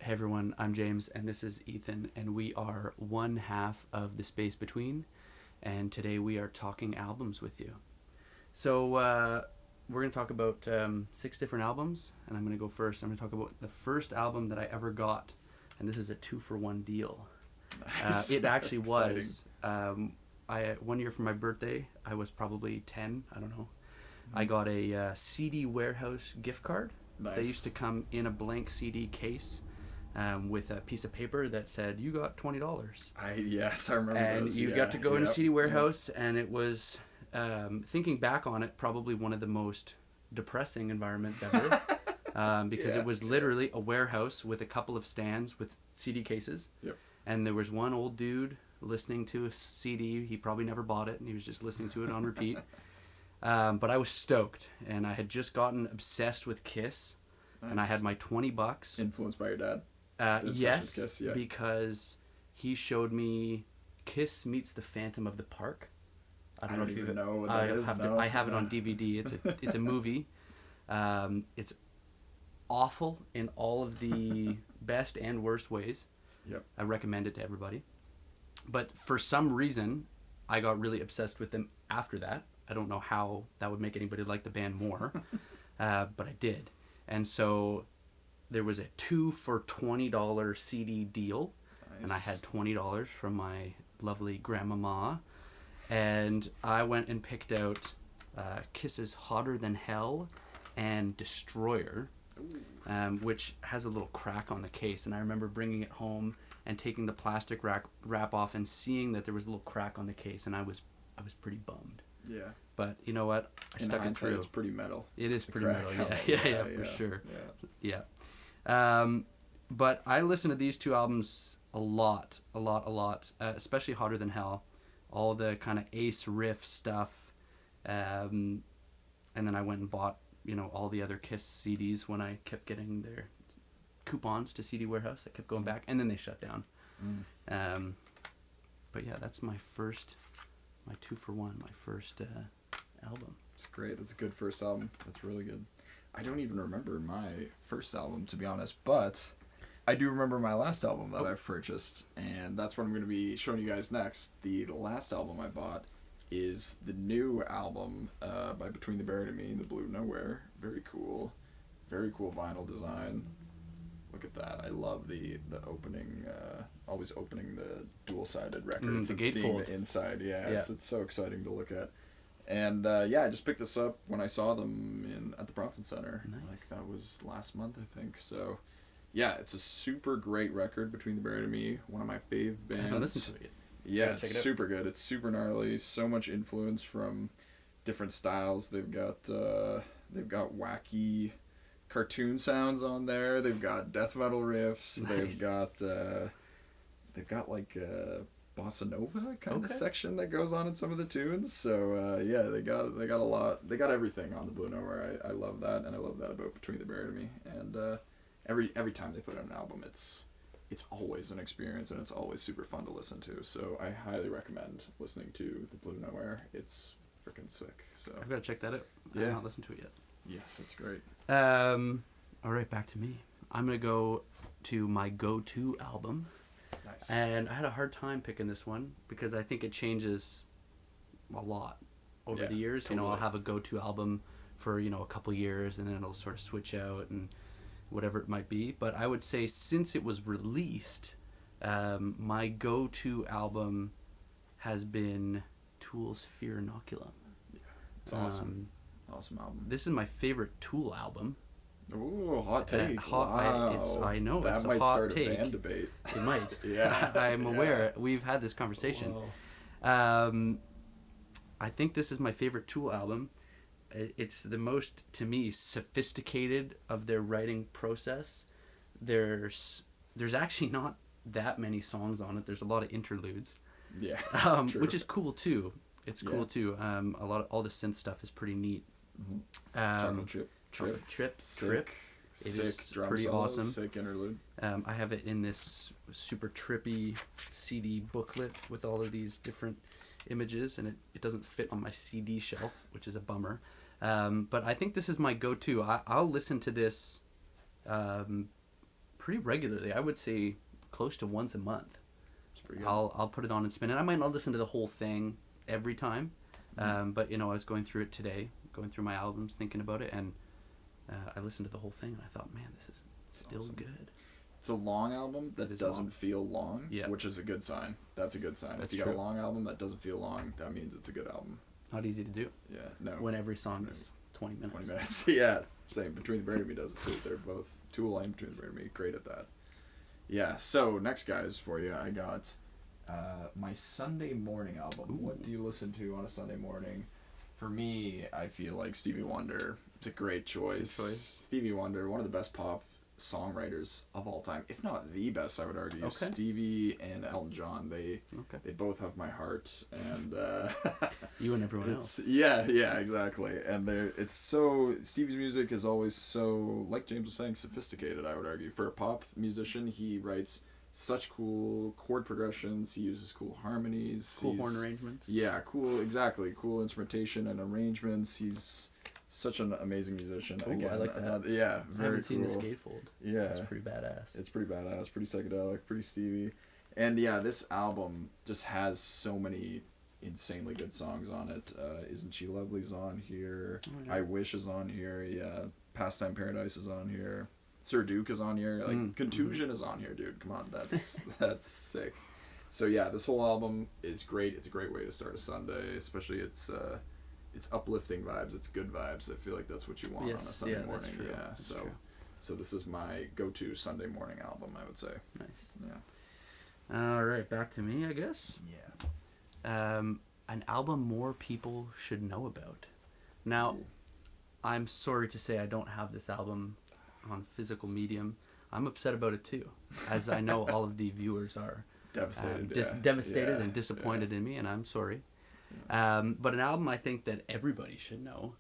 Hey everyone, I'm James and this is Ethan, and we are one half of The Space Between, and today we are talking albums with you. So we're going to talk about 6 different albums, and I'm going to go first. I'm going to talk about the first album that I ever got, and this is a 2-for-1 deal. Nice. It actually was. One year for my birthday, I was probably 10, I don't know. I got a CD warehouse gift card. Nice. They used to come in a blank CD case with a piece of paper that said, "You got $20." Yes, I remember and those. you got to go in a CD warehouse, and it was, thinking back on it, probably one of the most depressing environments ever. Because it was literally a warehouse with a couple of stands with CD cases. Yep. And there was one old dude listening to a CD. He probably never bought it, and he was just listening to it on repeat. But I was stoked, and I had just gotten obsessed with Kiss, Nice. and I had my $20. Influenced by your dad? Yes, Kiss, yeah. because he showed me Kiss Meets the Phantom of the Park. I don't even know what that is. I have it on DVD. It's a movie. It's awful in all of the best and worst ways. Yep. I recommend it to everybody. But for some reason, I got really obsessed with them after that. I don't know how that would make anybody like the band more, but I did. And so there was a 2 for $20 CD deal, Nice. and I had $20 from my lovely grandmama, and I went and picked out Kiss's Hotter Than Hell and Destroyer, which has a little crack on the case, and I remember bringing it home and taking the plastic wrap off and seeing that there was a little crack on the case, and I was pretty bummed. Yeah. But you know what? I stuck it through. It's pretty metal. It is The pretty crack metal. on it. Yeah, for sure. Yeah. But I listened to these 2 albums a lot, especially Hotter Than Hell. All the kind of Ace riff stuff. And then I went and bought, all the other Kiss CDs when I kept getting their coupons to CD Warehouse. I kept going back, and then they shut down. But yeah, that's my 2-for-1, my first album. It's great. That's a good first album. That's really good. I don't even remember my first album, to be honest, but I do remember my last album that I've purchased, and that's what I'm going to be showing you guys next. The last album I bought is the new album by Between the Buried and Me and the Blue Nowhere. Very cool vinyl design. Look at that. I love the opening, always opening the dual-sided records and seeing the inside. Yeah. It's so exciting to look at. And I just picked this up when I saw them at the Bronson Center. Nice. Like that was last month, I think. So, yeah, it's a super great record, Between the Buried and Me. One of my fave bands. I haven't listened to it yet. Yeah, it's super good. It's super gnarly. So much influence from different styles. They've got wacky cartoon sounds on there. They've got death metal riffs. Nice. They've got like bossa nova kind of section that goes on in some of the tunes. So they got a lot. They got everything on the Blue Nowhere. I love that, and I love that about Between the Buried and Me. And every time they put out an album, it's always an experience, and it's always super fun to listen to. So I highly recommend listening to the Blue Nowhere. It's freaking sick. So I've got to check that out. I have not listened to it yet. Yes, it's great. All right, back to me. I'm going to go to my go-to album. Nice. And I had a hard time picking this one because I think it changes a lot over the years. Totally. I'll have a go-to album for, a couple years, and then it'll sort of switch out and whatever it might be. But I would say since it was released, my go-to album has been Tool's Fear Inoculum. Yeah, it's awesome. Awesome album. This is my favorite Tool album. Ooh, hot take. Wow. I know, that it's a might hot start take. a band debate. It might. Yeah. I'm aware. We've had this conversation. I think this is my favorite Tool album. It's the most, to me, sophisticated of their writing process. There's actually not that many songs on it. There's a lot of interludes. Yeah. Which is cool too. It's cool too. All the synth stuff is pretty neat. Chocolate Trip. Sick. It Sick is drum pretty solos, awesome. Sick interlude. I have it in this super trippy CD booklet with all of these different images, and it doesn't fit on my CD shelf, which is a bummer. But I think this is my go-to. I'll listen to this pretty regularly. I would say close to once a month. It's pretty good. I'll put it on and spin it. I might not listen to the whole thing every time, but I was going through it today, going through my albums, thinking about it, and I listened to the whole thing, and I thought, man, this is still awesome. Good. It's a long album that doesn't feel long, which is a good sign. That's a good sign. That's if you true. got a long album that doesn't feel long, that means it's a good album. Not easy to do. Yeah, no. When every song is 20 minutes. 20 minutes, yeah. Same. Between the Bird and Me does it too. They're both Tool and Between the Bird and Me. Great at that. Yeah, so next, guys, for you, I got my Sunday morning album. Ooh. What do you listen to on a Sunday morning? For me, I feel like Stevie Wonder. It's a great choice. Good choice. Stevie Wonder, one of the best pop songwriters of all time, if not the best, I would argue. Okay. Stevie and Elton John, they both have my heart, and you and everyone else. Yeah, exactly. And Stevie's music is always so, like James was saying, sophisticated, I would argue. For a pop musician, he writes such cool chord progressions, he uses cool harmonies, cool horn arrangements. Yeah, cool instrumentation and arrangements. He's such an amazing musician. Ooh, I like that. Yeah, very I haven't seen cool. the Gatefold. Yeah. It's pretty badass. It's pretty badass, pretty psychedelic, pretty Stevie. And yeah, this album just has so many insanely good songs on it. Isn't She Lovely's on here. Oh, yeah. I Wish is on here. Yeah. Pastime Paradise is on here. Sir Duke is on here. Like Contusion is on here, dude. Come on, that's sick. So yeah, this whole album is great. It's a great way to start a Sunday, especially it's uplifting vibes. It's good vibes. I feel like that's what you want on a Sunday morning. That's true. Yeah. That's so true. So this is my go-to Sunday morning album, I would say. Nice. Yeah. All right, back to me, I guess. Yeah. An album more people should know about. Now, I'm sorry to say I don't have this album on physical medium. I'm upset about it too, as I know all of the viewers are. Devastated. Devastated and disappointed in me, and I'm sorry. But an album I think that everybody should know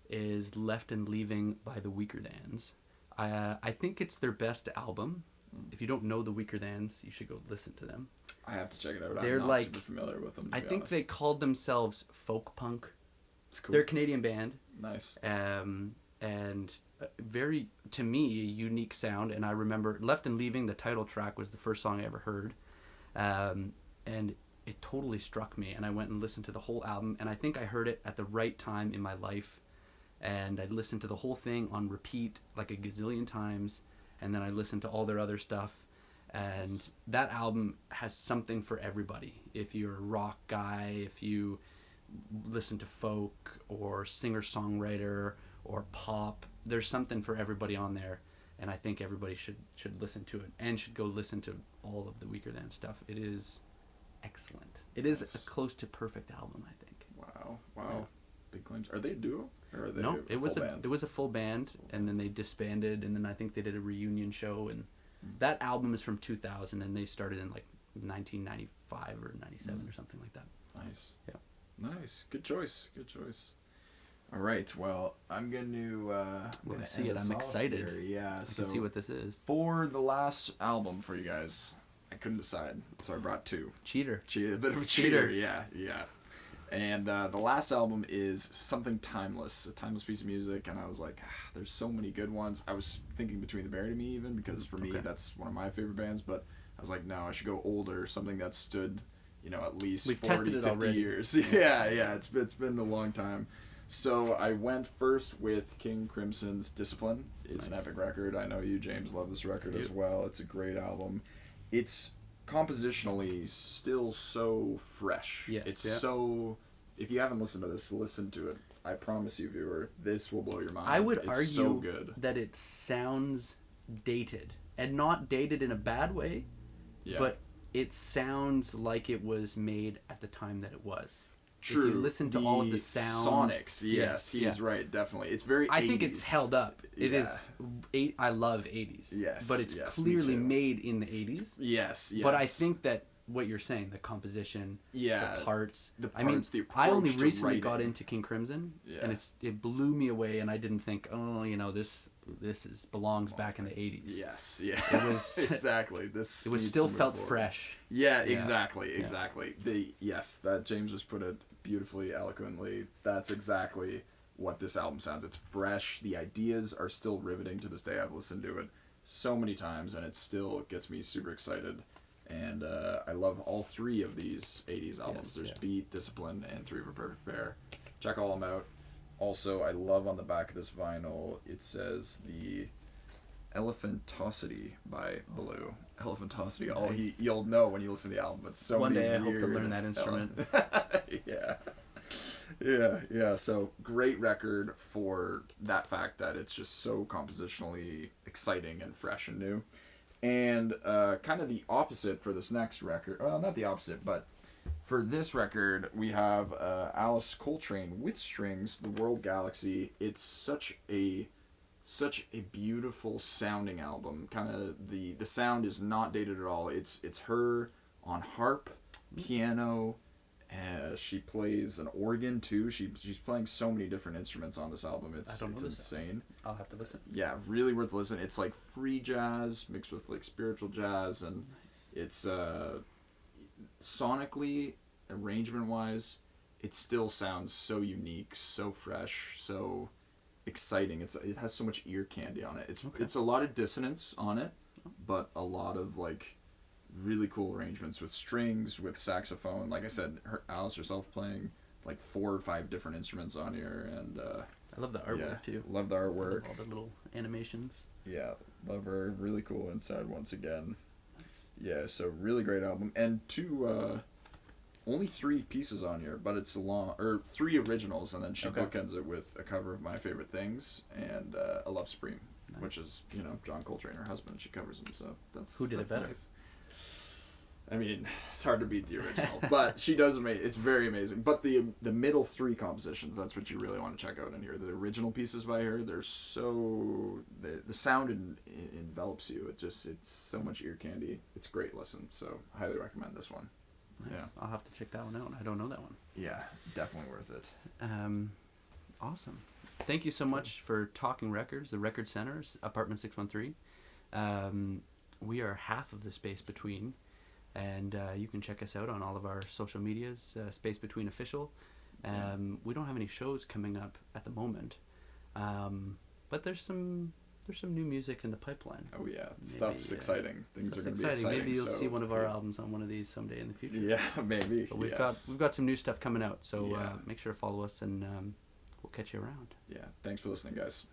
is Left and Leaving by the Weakerthans. I think it's their best album. If you don't know the Weakerthans, you should go listen to them. I have to check it out. They're I'm not super familiar with them. I think they called themselves folk punk. It's cool. They're a Canadian band. Nice. And very, to me, a unique sound. And I remember Left and Leaving, the title track, was the first song I ever heard. And it totally struck me, and I went and listened to the whole album, and I think I heard it at the right time in my life, and I listened to the whole thing on repeat like a gazillion times, and then I listened to all their other stuff, and that album has something for everybody. If you're a rock guy, if you listen to folk or singer-songwriter or pop, there's something for everybody on there, and I think everybody should listen to it, and should go listen to all of the Weakerthans stuff. It is excellent. It is a close to perfect album, I think. Wow. Yeah. Big claims. Are they a duo? Or are they it was band? It was a full band, and then they disbanded, and then I think they did a reunion show, and that album is from 2000, and they started in like 1995 or 97 or something like that. Nice. Yeah. Nice. Good choice. All right. Well, I'm going to see it. I'm excited. Here. Yeah. I can see what this is. For the last album for you guys, I couldn't decide, so I brought two. Cheater. A bit of a cheater. Yeah. And the last album is something timeless, a timeless piece of music, and I was like, there's so many good ones. I was thinking Between the Bird and Me even, because for me that's one of my favorite bands, but I was like, no, I should go older, something that stood, at least 40, 50 years. Yeah, it's been a long time. So I went first with King Crimson's Discipline. It's an epic record. I know you, James, love this record as well. It's a great album. It's compositionally still so fresh. So, if you haven't listened to this, listen to it. I promise you, viewer, this will blow your mind. I would argue so good. that it sounds dated, and not dated in a bad way, but it sounds like it was made at the time that it was. True. If you listen to all of the sounds, sonics, yes, he's right, definitely. It's very 80s. I think it's held up. It is. I love 80s. Yes, but it's clearly made in the 80s. Yes. But I think that what you're saying, the composition, the parts. The approach I only recently got into King Crimson, and it blew me away, and I didn't think, this belongs back in the 80s. Yes, yeah. It was exactly. It was still felt fresh. Yeah, exactly. That James just put it beautifully, eloquently. That's exactly what this album sounds. It's fresh. The ideas are still riveting to this day. I've listened to it so many times, and it still gets me super excited. And I love all three of these 80s albums. There's Beat, Discipline, and Three of a Perfect Pair. Check all them out. Also, I love on the back of this vinyl, it says the Elephantosity by Blue. Elephantosity. Nice. All you'll know when you listen to the album. It's so one many day I weird hope to learn that instrument. Yeah. So great record for that fact that it's just so compositionally exciting and fresh and new. And kind of the opposite for this next record. Well, not the opposite, but for this record, we have Alice Coltrane with strings, The World Galaxy. It's such a beautiful sounding album. Kind of the sound is not dated at all. It's her on harp, piano. She plays an organ too. She's playing so many different instruments on this album. It's insane. I'll have to listen. Yeah, really worth listening. It's like free jazz mixed with like spiritual jazz, and it's sonically, arrangement wise, it still sounds so unique, so fresh, so exciting. It has so much ear candy on it. It's a lot of dissonance on it, but a lot of like really cool arrangements with strings, with saxophone. Like I said, Alice herself playing like 4 or 5 different instruments on here, and I love the artwork too. Love the artwork. All the little animations. Yeah, love her. Really cool inside once again. Yeah, so really great album, and only 3 pieces on here, but it's 3 originals, and then she bookends it with a cover of My Favorite Things and A Love Supreme, which is John Coltrane, her husband. She covers him, so that's who did it better. Nice. I mean, it's hard to beat the original, but she does it's very amazing. But the middle 3 compositions, that's what you really want to check out in here. The original pieces by her, they're so the sound envelops you. It's so much ear candy. It's a great listen. So I highly recommend this one. Nice. Yeah, I'll have to check that one out. I don't know that one. Yeah, definitely worth it. Awesome. Thank you so much for Talking Records, the Record Centers, Apartment 613. We are half of the Space Between. And you can check us out on all of our social medias, Space Between Official. We don't have any shows coming up at the moment, but there's some new music in the pipeline. Oh yeah, stuff's exciting. Things are going to be exciting. Maybe you'll see one of our albums on one of these someday in the future. Yeah, maybe. But we've got some new stuff coming out, so make sure to follow us, and we'll catch you around. Yeah, thanks for listening, guys.